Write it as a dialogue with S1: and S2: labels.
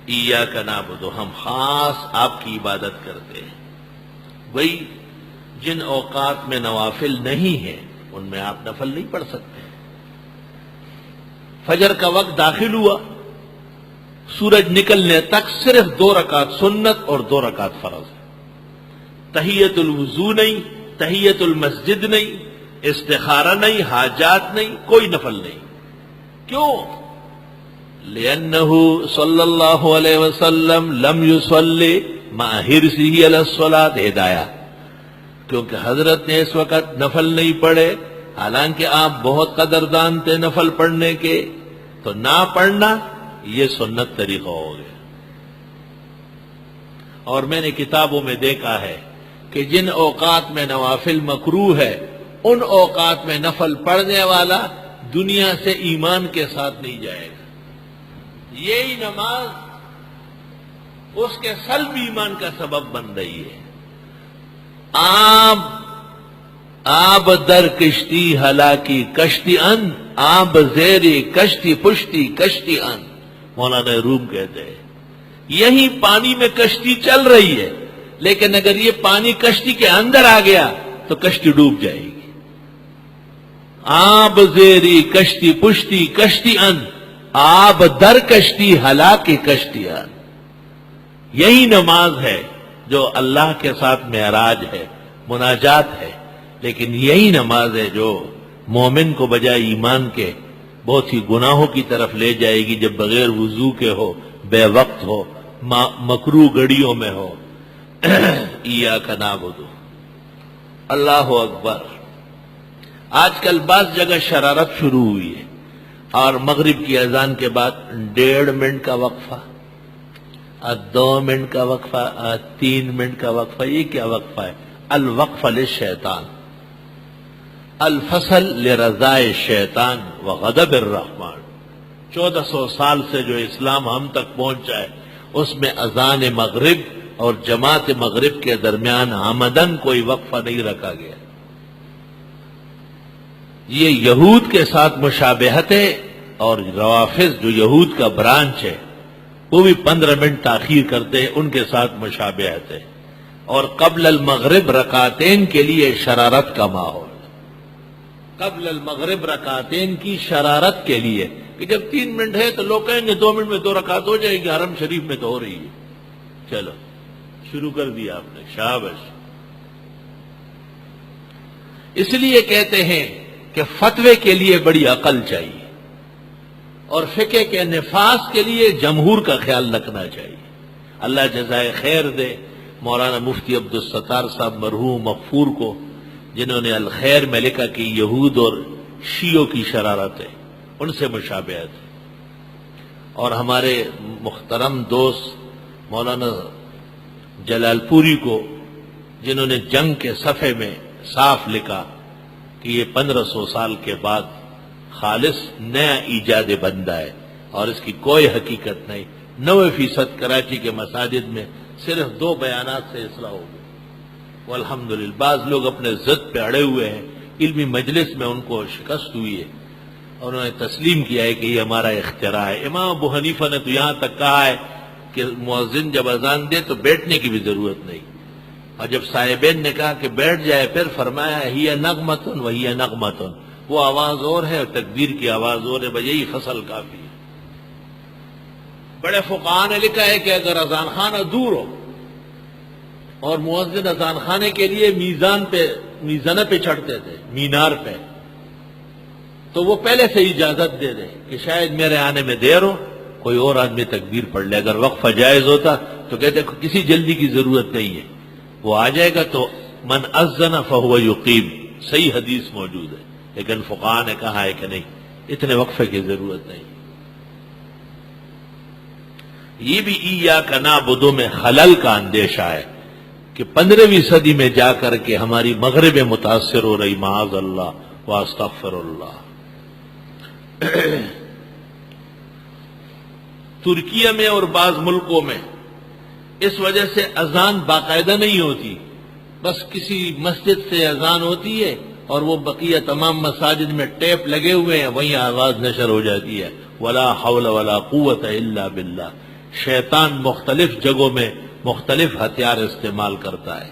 S1: ایاک نعبد، ہم خاص آپ کی عبادت کرتے ہیں. وہی جن اوقات میں نوافل نہیں ہیں ان میں آپ نفل نہیں پڑھ سکتے. فجر کا وقت داخل ہوا، سورج نکلنے تک صرف 2 رکعت سنت اور 2 رکعت فرض ہے. تحیت الوضو نہیں، تحیت المسجد نہیں، استخارہ نہیں، حاجات نہیں، کوئی نفل نہیں. کیوں؟ لأنه صلی اللہ علیہ وسلم لم يصلی مع حرصه علی الصلاۃ ہدایہ، کیونکہ حضرت نے اس وقت نفل نہیں پڑھے حالانکہ آپ بہت قدردان تھے نفل پڑھنے کے، تو نہ پڑھنا یہ سنت طریقہ ہو گیا. اور میں نے کتابوں میں دیکھا ہے کہ جن اوقات میں نوافل مکروہ ہے ان اوقات میں نفل پڑھنے والا دنیا سے ایمان کے ساتھ نہیں جائے گا. یہی نماز اس کے سلب ایمان کا سبب بن رہی ہے. آب در کشتی ہلاکی کشتی ان، آب زیری کشتی پشتی کشتی ان، مولانا روم کہتے ہیں. یہی پانی میں کشتی چل رہی ہے لیکن اگر یہ پانی کشتی کے اندر آ گیا تو کشتی ڈوب جائے گی. آب زیری کشتی پشتی کشتی ان، آب در کشتی ہلاکی کشتی ان. یہی نماز ہے جو اللہ کے ساتھ معراج ہے، مناجات ہے. لیکن یہی نماز ہے جو مومن کو بجائے ایمان کے بہت سی گناہوں کی طرف لے جائے گی، جب بغیر وضو کے ہو، بے وقت ہو، مکروہ گھڑیوں میں ہو. ایاک نعبد، اللہ اکبر. آج کل بعض جگہ شرارت شروع ہوئی ہے اور مغرب کی اذان کے بعد 1.5 منٹ کا وقفہ، 2 منٹ کا وقفہ، 3 منٹ کا وقفہ. یہ کیا وقفہ ہے؟ الوقف للشیطان، الفصل لرضائے شیطان وغضب الرحمن. 1400 سال سے جو اسلام ہم تک پہنچا ہے اس میں اذان مغرب اور جماعت مغرب کے درمیان آمدن کوئی وقفہ نہیں رکھا گیا. یہ یہود کے ساتھ مشابہت ہے، اور روافض جو یہود کا برانچ ہے وہ بھی 15 منٹ تاخیر کرتے ہیں، ان کے ساتھ مشابہت ہے. اور قبل المغرب رکعتین کے لیے شرارت کا ماحول، قبل المغرب رکعتین کی شرارت کے لیے کہ جب 3 منٹ ہے تو لوگ کہیں گے 2 منٹ میں 2 رکعت ہو جائے گی، حرم شریف میں تو ہو رہی ہے. چلو شروع کر دیا آپ نے، شاباش. اس لیے کہتے ہیں کہ فتوے کے لیے بڑی عقل چاہیے اور فقہ کے نفاذ کے لیے جمہور کا خیال رکھنا چاہیے. اللہ جزائے خیر دے مولانا مفتی عبدالستار صاحب مرحوم مغفور کو، جنہوں نے الخیر میں لکھا کہ یہود اور شیعوں کی شرارت ہے، ان سے مشابہت ہے. اور ہمارے محترم دوست مولانا جلال پوری کو، جنہوں نے جنگ کے صفحے میں صاف لکھا کہ یہ 1500 سال کے بعد خالص نیا ایجاد بندہ ہے اور اس کی کوئی حقیقت نہیں. 90% کراچی کے مساجد میں صرف 2 بیانات سے اصلاح ہو گئی والحمدللہ. بعض لوگ اپنے ضد پہ اڑے ہوئے ہیں، علمی مجلس میں ان کو شکست ہوئی ہے اور انہوں نے تسلیم کیا ہے کہ یہ ہمارا اختراع ہے. امام ابو حنیفہ نے تو یہاں تک کہا ہے کہ مؤذن جب اذان دے تو بیٹھنے کی بھی ضرورت نہیں، اور جب صاحبین نے کہا کہ بیٹھ جائے پھر فرمایا ہی نغمتن وہی نغمتن، وہ آواز اور ہے اور تکبیر کی آواز اور ہے، بس یہی فصل کافی ہے. بڑے فقہاء نے لکھا ہے کہ اگر اذان خانہ دور ہو اور مؤذن اذان خانے کے لیے میزانہ پہ چڑھتے تھے، مینار پہ، تو وہ پہلے سے اجازت دے دے کہ شاید میرے آنے میں دیر ہو، کوئی اور آدمی تکبیر پڑھ لے. اگر وقفہ جائز ہوتا تو کہتے کسی جلدی کی ضرورت نہیں ہے، وہ آ جائے گا. تو من اذن فہو یقیم، صحیح حدیث موجود ہے. لیکن فقہاء نے کہا ہے کہ نہیں، اتنے وقفے کی ضرورت نہیں. یہ بھی ایاک نعبد میں خلل کا اندیشہ ہے کہ 15ویں صدی میں جا کر کے ہماری مغرب متاثر ہو رہی، معاذ اللہ واستغفر اللہ. ترکیہ میں اور بعض ملکوں میں اس وجہ سے اذان باقاعدہ نہیں ہوتی، بس کسی مسجد سے اذان ہوتی ہے اور وہ بقیہ تمام مساجد میں ٹیپ لگے ہوئے ہیں، وہیں آواز نشر ہو جاتی ہے. ولا حول ولا قوت الا باللہ. شیطان مختلف جگہوں میں مختلف ہتھیار استعمال کرتا ہے.